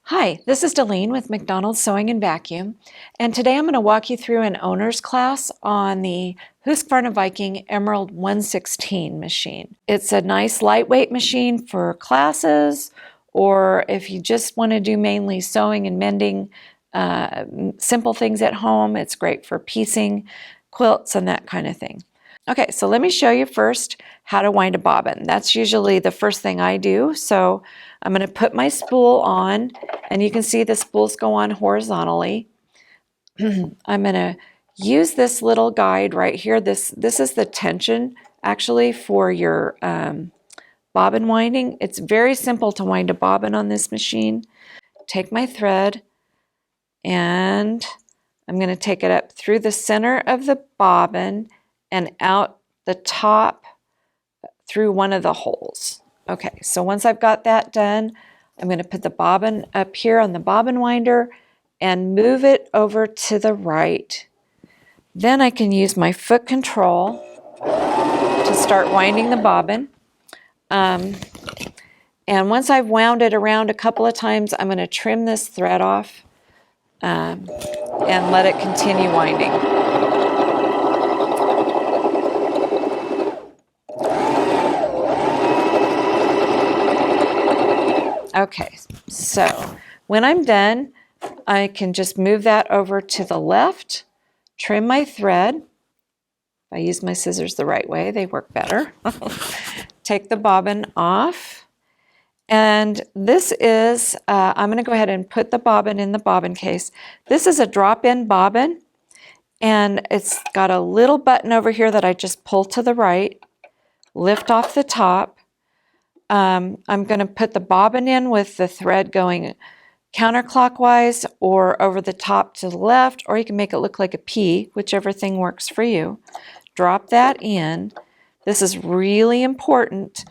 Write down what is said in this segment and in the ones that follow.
Hi, this is Delene with McDonald's Sewing and Vacuum, and today I'm going to walk you through an owner's class on the Husqvarna Viking Emerald 116 machine. It's a nice lightweight machine for classes, or if you just want to do mainly sewing and mending simple things at home. It's great for piecing quilts and that kind of thing. Okay, so let me show you first how to wind a bobbin. That's usually the first thing I do. So I'm going to put my spool on, and you can see the spools go on horizontally. I'm going to use this little guide right here. This is the tension actually for your bobbin winding. It's very simple to wind a bobbin on this machine. Take my thread, and I'm going to take it up through the center of the bobbin and out the top through one of the holes. Okay, so once I've got that done, I'm going to put the bobbin up here on the bobbin winder and move it over to the right. Then I can use my foot control to start winding the bobbin. And once I've wound it around a couple of times, I'm going to trim this thread off and let it continue winding. Okay, so when I'm done, I can just move that over to the left, trim my thread. If I use my scissors the right way, they work better. Take the bobbin off. And this is, I'm going to go ahead and put the bobbin in the bobbin case. This is a drop-in bobbin, and it's got a little button over here that I just pull to the right, lift off the top. I'm going to put the bobbin in with the thread going counterclockwise or over the top to the left, or you can make it look like a P, whichever thing works for you. Drop that in. This is really important.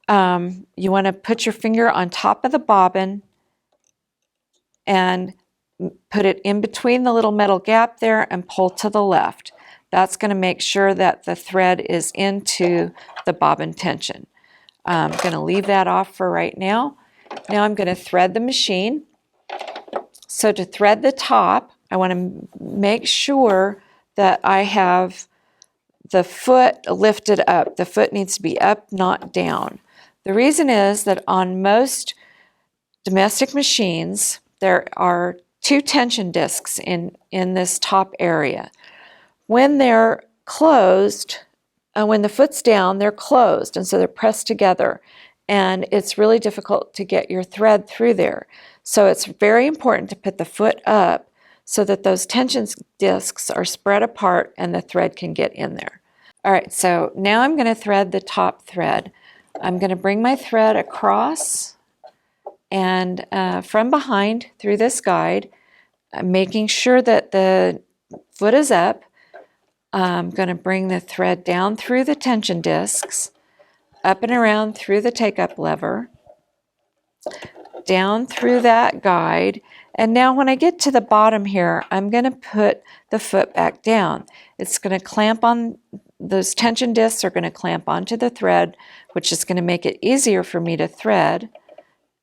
You want to put your finger on top of the bobbin and put it in between the little metal gap there and pull to the left. That's going to make sure that the thread is into the bobbin tension. I'm going to leave that off for right now. Now I'm going to thread the machine. So to thread the top, I want to make sure that I have the foot lifted up. The foot needs to be up, not down. The reason is that on most domestic machines, there are two tension discs in this top area. When they're closed, when the foot's down, they're closed, and so they're pressed together, and it's really difficult to get your thread through there. So it's very important to put the foot up so that those tension discs are spread apart and the thread can get in there. All right, so now I'm going to thread the top thread. I'm going to bring my thread across and from behind through this guide, making sure that the foot is up. I'm going to bring the thread down through the tension discs, up and around through the take-up lever, down through that guide, and now when I get to the bottom here, I'm going to put the foot back down. It's going to clamp on, those tension discs are going to clamp onto the thread, which is going to make it easier for me to thread,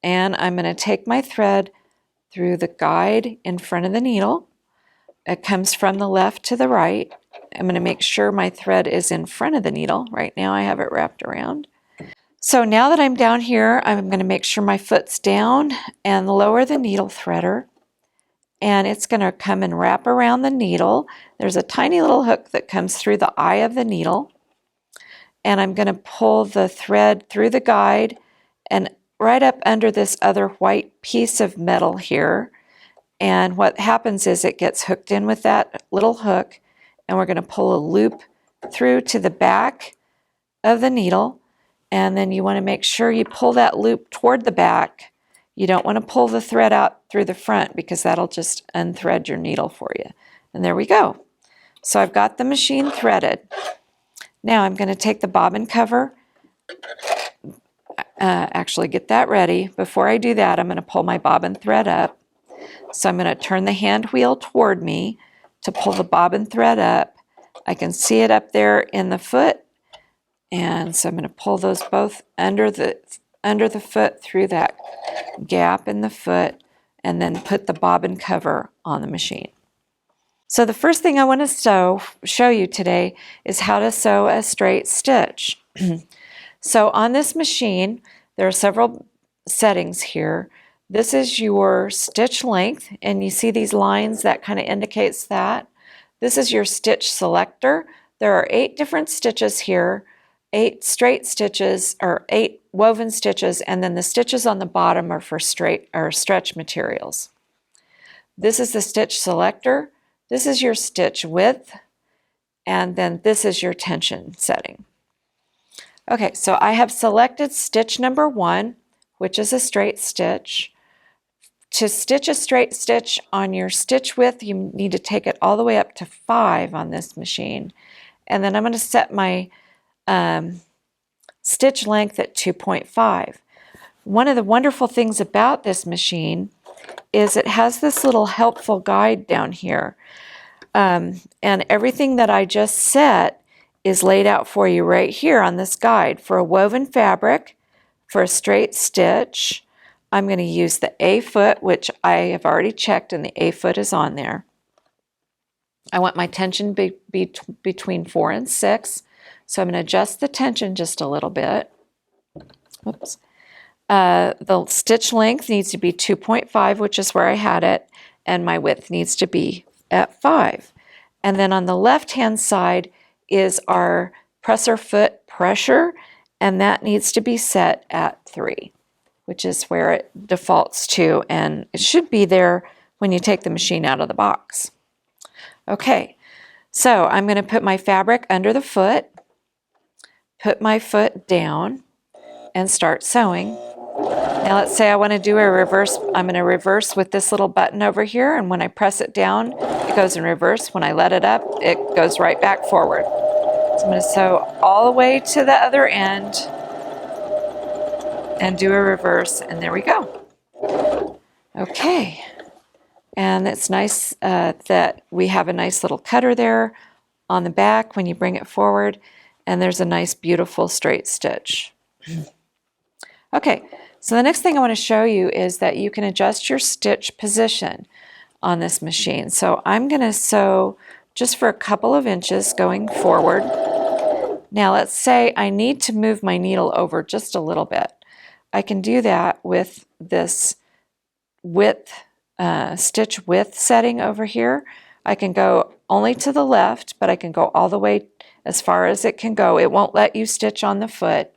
and I'm going to take my thread through the guide in front of the needle. It comes from the left to the right. I'm going to make sure my thread is in front of the needle. Right now I have it wrapped around. So now that I'm down here, I'm going to make sure my foot's down and lower the needle threader. And it's going to come and wrap around the needle. There's a tiny little hook that comes through the eye of the needle. And I'm going to pull the thread through the guide and right up under this other white piece of metal here. And what happens is it gets hooked in with that little hook, and we're going to pull a loop through to the back of the needle, and then you want to make sure you pull that loop toward the back. You don't want to pull the thread out through the front because that'll just unthread your needle for you. And there we go. So I've got the machine threaded. Now I'm going to take the bobbin cover, actually get that ready. Before I do that, I'm going to pull my bobbin thread up. So I'm going to turn the hand wheel toward me to pull the bobbin thread up. I can see it up there in the foot, and so I'm going to pull those both under the foot through that gap in the foot, and then put the bobbin cover on the machine. So the first thing I want to show you today is how to sew a straight stitch. So on this machine, there are several settings here. This is your stitch length, and you see these lines that kind of indicates that. This is your stitch selector. There are 8 different stitches here, 8 straight stitches or 8 woven stitches, and then the stitches on the bottom are for straight or stretch materials. This is the stitch selector. This is your stitch width, and then this is your tension setting. Okay, so I have selected stitch number 1, which is a straight stitch. To stitch a straight stitch on your stitch width, you need to take it all the way up to 5 on this machine. And then I'm going to set my stitch length at 2.5. One of the wonderful things about this machine is it has this little helpful guide down here. And everything that I just set is laid out for you right here on this guide. For a woven fabric, for a straight stitch, I'm going to use the A foot, which I have already checked, and the A foot is on there. I want my tension between 4 and 6, so I'm going to adjust the tension just a little bit. Oops. The stitch length needs to be 2.5, which is where I had it, and my width needs to be at 5. And then on the left-hand side is our presser foot pressure, and that needs to be set at 3, which is where it defaults to, and it should be there when you take the machine out of the box. Okay, so I'm going to put my fabric under the foot, put my foot down, and start sewing. Now let's say I want to do a reverse. I'm going to reverse with this little button over here, and when I press it down, it goes in reverse. When I let it up, it goes right back forward. So I'm going to sew all the way to the other end and do a reverse, and there we go. Okay, and it's nice that we have a nice little cutter there on the back when you bring it forward, and there's a nice beautiful straight stitch. Okay, so the next thing I want to show you is that you can adjust your stitch position on this machine. So I'm going to sew just for a couple of inches going forward. Now let's say I need to move my needle over just a little bit. I can do that with this width, stitch width setting over here. I can go only to the left, but I can go all the way as far as it can go. It won't let you stitch on the foot.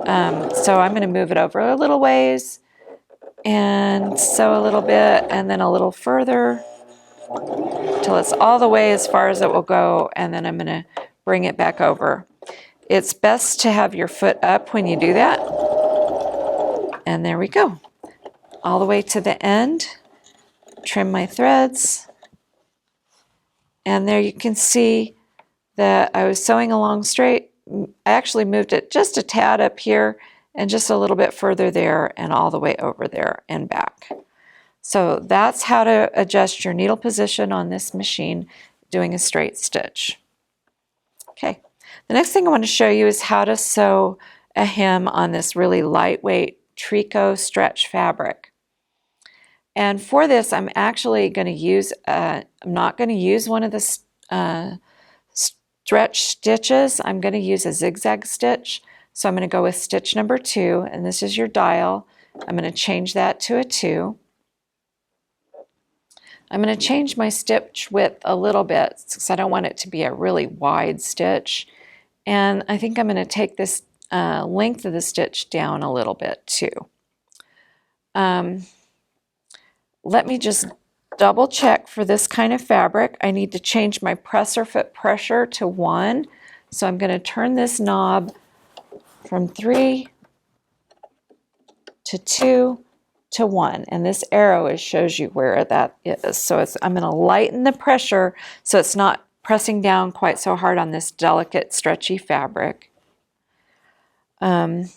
So I'm going to move it over a little ways and sew a little bit and then a little further till it's all the way as far as it will go, and then I'm going to bring it back over. It's best to have your foot up when you do that. And there we go. All the way to the end. Trim my threads. And there you can see that I was sewing along straight. I actually moved it just a tad up here and just a little bit further there and all the way over there and back. So that's how to adjust your needle position on this machine doing a straight stitch. Okay, the next thing I want to show you is how to sew a hem on this really lightweight tricot stretch fabric. And for this, I'm actually going to use, I'm not going to use one of the stretch stitches. I'm going to use a zigzag stitch. So I'm going to go with stitch number 2, and this is your dial. I'm going to change that to a 2. I'm going to change my stitch width a little bit because I don't want it to be a really wide stitch. And I think I'm going to take this length of the stitch down a little bit too. Let me just double check for this kind of fabric. I need to change my presser foot pressure to 1. So I'm going to turn this knob from 3 to 2 to 1, and this arrow shows you where that is. So I'm going to lighten the pressure so it's not pressing down quite so hard on this delicate stretchy fabric. And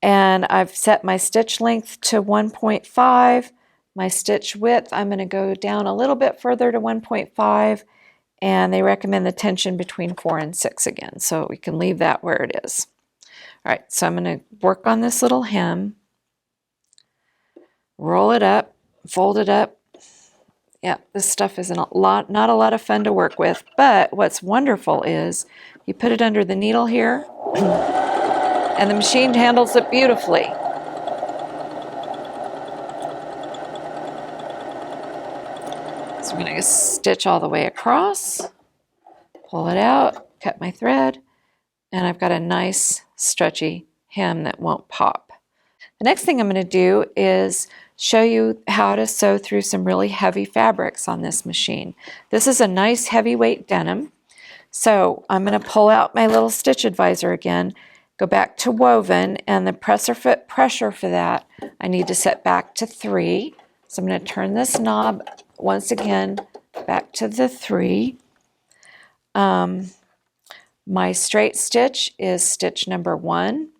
I've set my stitch length to 1.5. My stitch width, I'm going to go down a little bit further to 1.5, and they recommend the tension between 4 and 6 again, so we can leave that where it is. All right, so I'm going to work on this little hem. roll it up, fold it up. Yeah, this stuff is not a lot of fun to work with, but what's wonderful is you put it under the needle here, and the machine handles it beautifully. So I'm going to stitch all the way across, pull it out, cut my thread, and I've got a nice stretchy hem that won't pop. The next thing I'm going to do is show you how to sew through some really heavy fabrics on this machine. This is a nice heavyweight denim. So I'm going to pull out my little stitch advisor again, go back to woven, and the presser foot pressure for that I need to set back to 3. So I'm going to turn this knob once again back to the 3. My straight stitch is stitch number 1.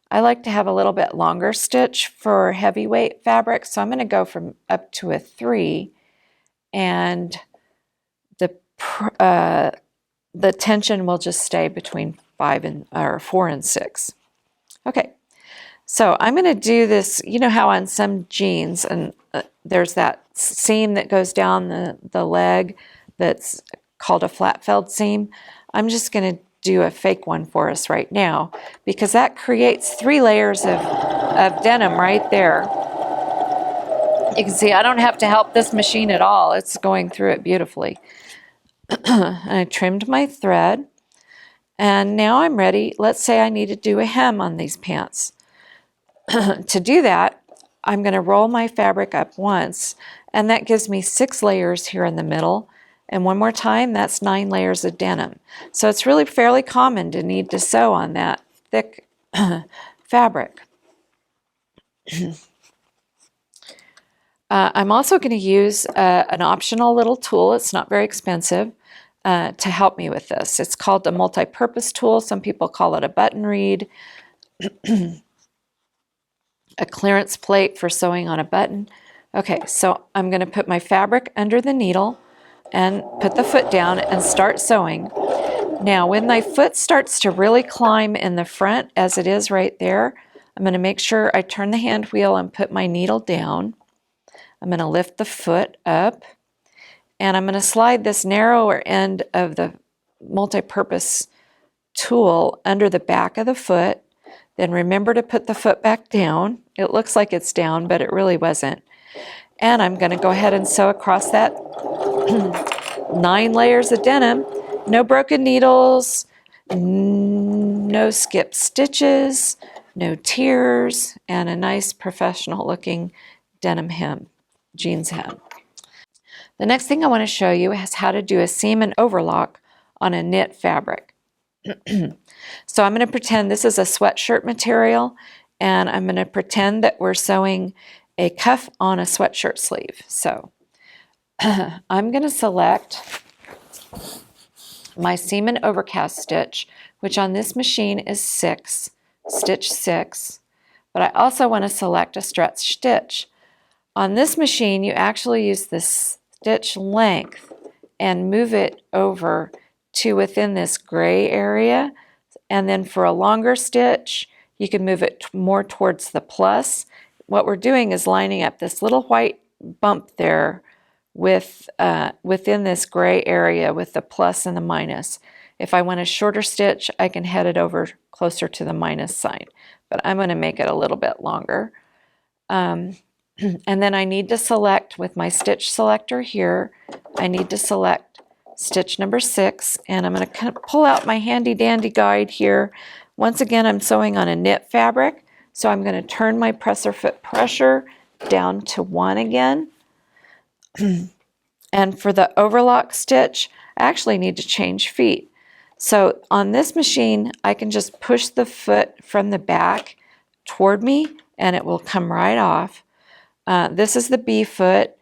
I like to have a little bit longer stitch for heavyweight fabric, so I'm going to go from up to a 3, and the tension will just stay between 4 and 6. Okay, so I'm going to do this. You know how on some jeans and there's that seam that goes down the leg that's called a flat felled seam? I'm just going to do a fake one for us right now, because that creates 3 layers of denim right there. You can see I don't have to help this machine at all. It's going through it beautifully. I trimmed my thread, and now I'm ready. Let's say I need to do a hem on these pants. To do that, I'm going to roll my fabric up once, and that gives me 6 layers here in the middle. And one more time, that's 9 layers of denim. So it's really fairly common to need to sew on that thick fabric. I'm also going to use an optional little tool. It's not very expensive to help me with this. It's called a multi-purpose tool. Some people call it a button reed, a clearance plate for sewing on a button. Okay, so I'm going to put my fabric under the needle and put the foot down and start sewing. Now, when my foot starts to really climb in the front, as it is right there, I'm going to make sure I turn the hand wheel and put my needle down. I'm going to lift the foot up, and I'm going to slide this narrower end of the multi-purpose tool under the back of the foot. Then remember to put the foot back down. It looks like it's down, but it really wasn't. And I'm going to go ahead and sew across that 9 layers of denim. No broken needles, no skipped stitches, no tears, and a nice professional looking denim hem, jeans hem. The next thing I want to show you is how to do a seam and overlock on a knit fabric. So I'm going to pretend this is a sweatshirt material, and I'm going to pretend that we're sewing a cuff on a sweatshirt sleeve. So I'm going to select my seam and overcast stitch, which on this machine is 6, stitch 6, but I also want to select a stretch stitch. On this machine, you actually use the stitch length and move it over to within this gray area, and then for a longer stitch, you can move it more towards the plus. What we're doing is lining up this little white bump there with within this gray area with the plus and the minus. If I want a shorter stitch, I can head it over closer to the minus sign, but I'm going to make it a little bit longer. And then I need to select with my stitch selector here, I need to select stitch number 6, and I'm going to pull out my handy dandy guide here. Once again, I'm sewing on a knit fabric, so I'm going to turn my presser foot pressure down to 1 again. And for the overlock stitch, I actually need to change feet. So on this machine, I can just push the foot from the back toward me, and it will come right off. This is the B foot.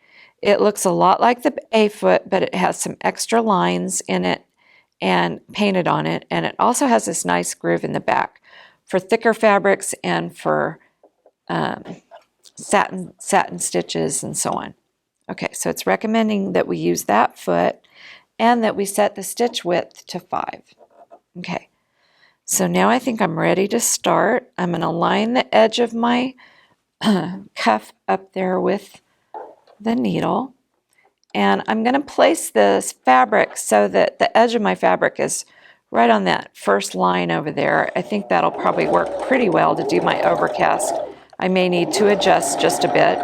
It looks a lot like the A foot, but it has some extra lines in it and painted on it, and it also has this nice groove in the back for thicker fabrics and for satin stitches and so on. Okay, so it's recommending that we use that foot and that we set the stitch width to 5. Okay, so now I think I'm ready to start. I'm going to line the edge of my cuff up there with the needle. And I'm going to place this fabric so that the edge of my fabric is right on that first line over there. I think that'll probably work pretty well to do my overcast. I may need to adjust just a bit.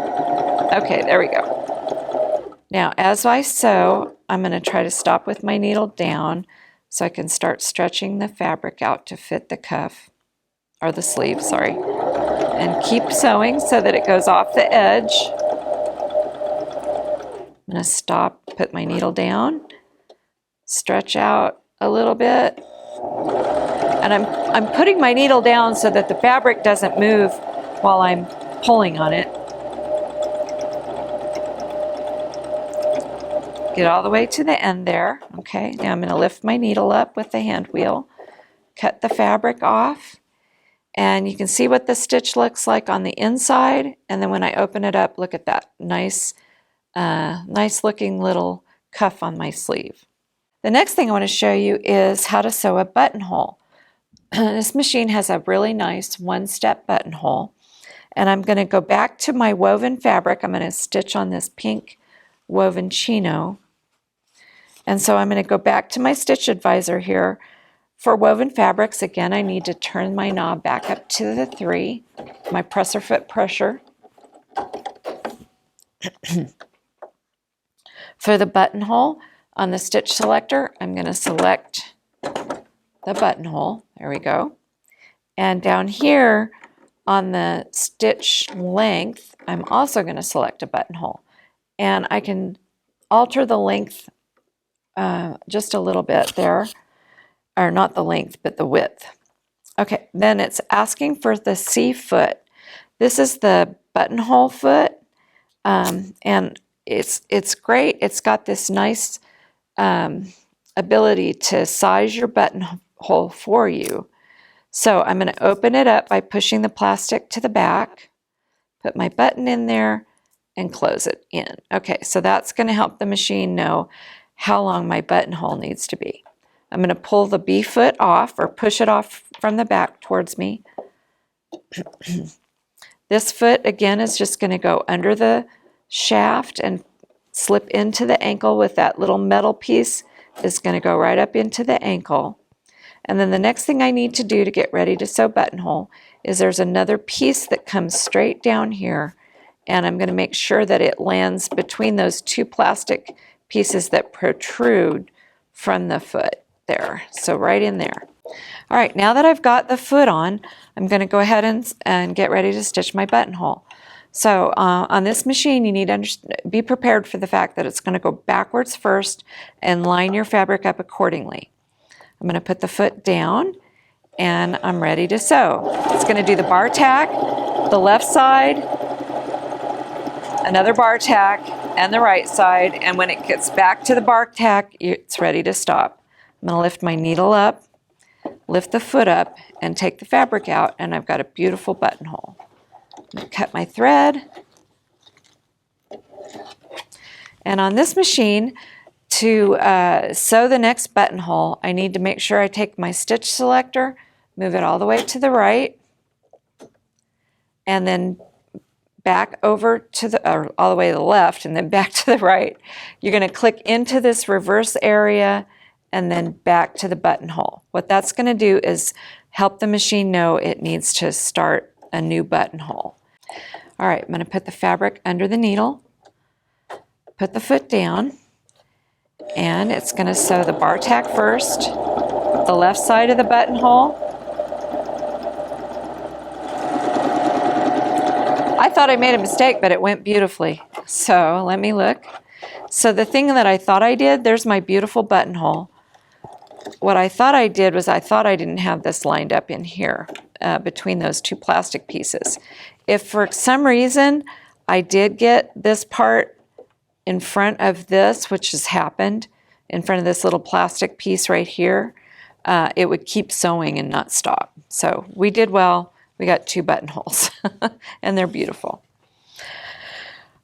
Okay, there we go. Now, as I sew, I'm going to try to stop with my needle down so I can start stretching the fabric out to fit the cuff, or the sleeve, sorry. And keep sewing so that it goes off the edge. I'm going to stop, put my needle down, stretch out a little bit. And I'm putting my needle down so that the fabric doesn't move while I'm pulling on it. Get all the way to the end there. Okay, now I'm going to lift my needle up with the hand wheel, cut the fabric off, and you can see what the stitch looks like on the inside. And then when I open it up, look at that nice looking little cuff on my sleeve. The next thing I want to show you is how to sew a buttonhole. This machine has a really nice one-step buttonhole, and I'm going to go back to my woven fabric. I'm going to stitch on this pink woven chino, and so I'm going to go back to my stitch advisor here. For woven fabrics, again, I need to turn my knob back up to the 3, my presser foot pressure. For the buttonhole, on the stitch selector, I'm going to select the buttonhole. There we go. And down here on the stitch length, I'm also going to select a buttonhole. And I can alter the length just a little bit there. Or not the length, but the width. Okay, then it's asking for the C foot. This is the buttonhole foot. And it's great. It's got this nice ability to size your buttonhole for you. So I'm going to open it up by pushing the plastic to the back, put my button in there, and close it in. Okay, so that's going to help the machine know how long my buttonhole needs to be. I'm going to pull the B foot off, or push it off from the back towards me. This foot, again, is just going to go under the shaft and slip into the ankle with that little metal piece. Is going to go right up into the ankle. And then the next thing I need to do to get ready to sew buttonhole is there's another piece that comes straight down here, and I'm going to make sure that it lands between those two plastic pieces that protrude from the foot there. So right in there. All right, now that I've got the foot on, I'm going to go ahead and get ready to stitch my buttonhole. So on this machine, you need to be prepared for the fact that it's going to go backwards first and line your fabric up accordingly. I'm going to put the foot down, and I'm ready to sew. It's going to do the bar tack, the left side, another bar tack, and the right side, and when it gets back to the bar tack, it's ready to stop. I'm going to lift my needle up, lift the foot up, and take the fabric out, and I've got a beautiful buttonhole. I'm going to cut my thread. And on this machine, to sew the next buttonhole, I need to make sure I take my stitch selector, move it all the way to the right, and then back over to the, or all the way to the left, and then back to the right. You're going to click into this reverse area and then back to the buttonhole. What that's going to do is help the machine know it needs to start a new buttonhole. All right, I'm going to put the fabric under the needle, put the foot down, and it's going to sew the bar tack first, the left side of the buttonhole. I thought I made a mistake, but it went beautifully. So let me look. So the thing that I thought I did, there's my beautiful buttonhole. What I thought I did was I thought I didn't have this lined up in here between those two plastic pieces. If for some reason I did get this part in front of this, which has happened, in front of this little plastic piece right here, it would keep sewing and not stop. So we did well. We got 2 buttonholes, and they're beautiful.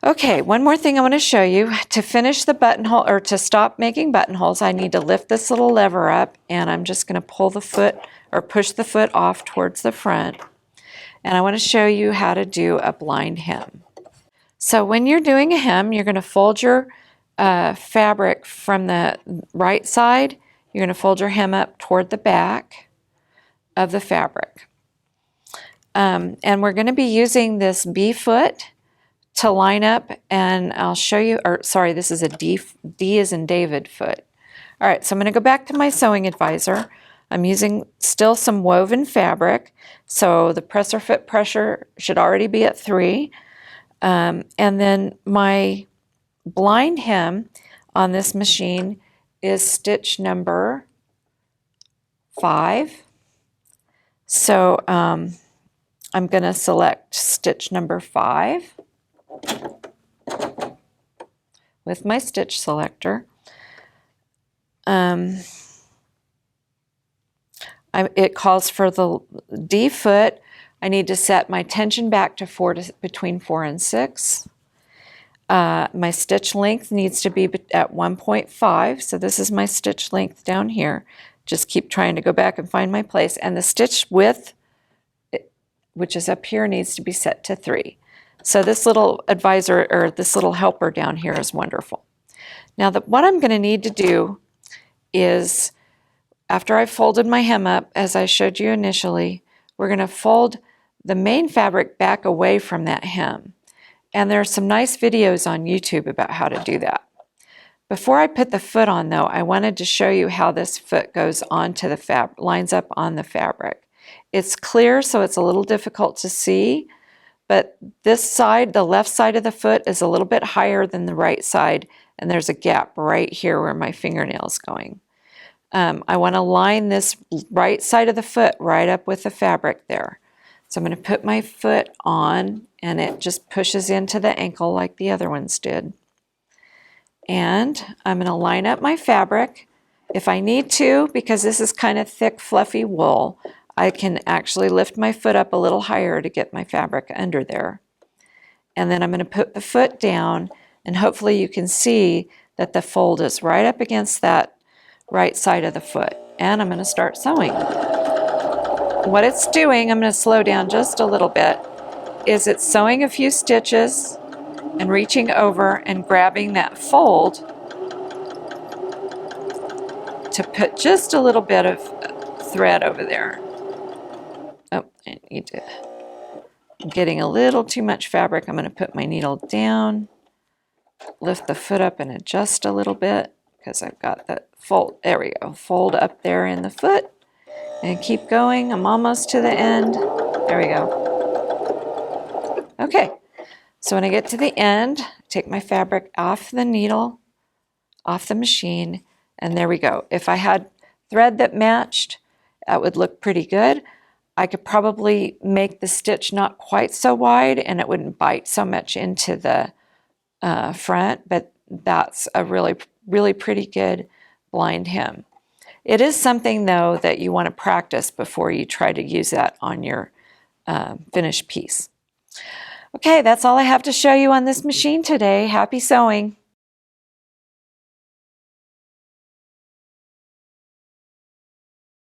Okay, one more thing I want to show you. To finish the buttonhole, or to stop making buttonholes, I need to lift this little lever up, and I'm just going to pull the foot, or push the foot off towards the front. and I want to show you how to do a blind hem. So when you're doing a hem, you're going to fold your fabric from the right side. You're going to fold your hem up toward the back of the fabric. And we're going to be using this B foot to line up, and I'll show you, or sorry, this is a D as in David foot. All right, so I'm going to go back to my sewing advisor. I'm using still some woven fabric, so the presser foot pressure should already be at 3. And then my blind hem on this machine is stitch number 5. So I'm going to select stitch number 5 with my stitch selector. It calls for the D foot. I need to set my tension back to between 4 and 6. My stitch length needs to be at 1.5, so this is my stitch length down here. Just keep trying to go back and find my place. And the stitch width, which is up here, needs to be set to 3. So this little advisor, or this little helper down here, is wonderful. Now what I'm going to need to do is, after I've folded my hem up, as I showed you initially, we're going to fold the main fabric back away from that hem. And there are some nice videos on YouTube about how to do that. Before I put the foot on, though, I wanted to show you how this foot goes onto the fabric, lines up on the fabric. It's clear, so it's a little difficult to see, but this side, the left side of the foot, is a little bit higher than the right side, and there's a gap right here where my fingernail is going. I want to line this right side of the foot right up with the fabric there. So I'm going to put my foot on, and it just pushes into the ankle like the other ones did. And I'm going to line up my fabric. If I need to, because this is kind of thick, fluffy wool, I can actually lift my foot up a little higher to get my fabric under there. And then I'm going to put the foot down, and hopefully you can see that the fold is right up against that right side of the foot. And I'm going to start sewing. What it's doing, I'm going to slow down just a little bit, is it's sewing a few stitches and reaching over and grabbing that fold to put just a little bit of thread over there. Oh, I need to, I'm getting a little too much fabric. I'm going to put my needle down, lift the foot up and adjust a little bit, because I've got that fold, there we go, fold up there in the foot, and keep going. I'm almost to the end. There we go. Okay, so when I get to the end, take my fabric off the needle, off the machine, and there we go. If I had thread that matched, that would look pretty good. I could probably make the stitch not quite so wide, and it wouldn't bite so much into the front, but that's a really, really pretty good blind hem. It is something, though, that you want to practice before you try to use that on your finished piece. Okay, that's all I have to show you on this machine today. Happy sewing!